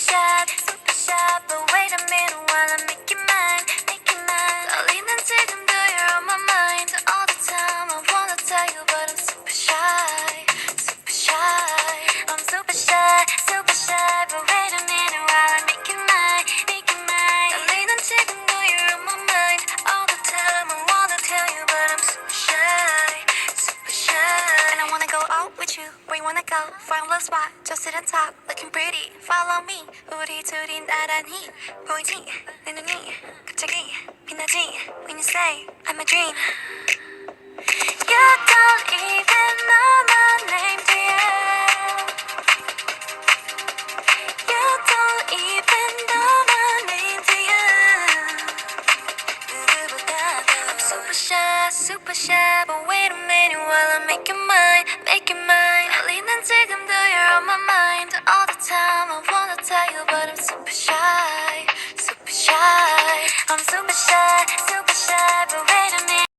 super shy, but wait a minute while I make you mine, make you mine. 떨리는 지금도 you're on my mind all the time. I wanna tell you, but I'm super shy, super shy. I'm super shy, but wait a minute while I make you mine, make you mine. 떨리는 지금도 you're on my mind all the time. I wanna tell you, but I'm super shy, super shy. And I wanna go out with you. Where you wanna go? Find a spot, just sit on top, looking pretty. Follow me. 우리 둘이 나란히 보이지? 내 눈이 갑자기 빛나지? When you say I'm a dream. You don't even know my name, dear. You don't even know my name, dear. I'm super shy, but wait a minute while I make you mine, make you mine. 떨리는 지금도 you're on my mind all the time. I wanna tell you, but I'm super shy, super shy. I'm super shy,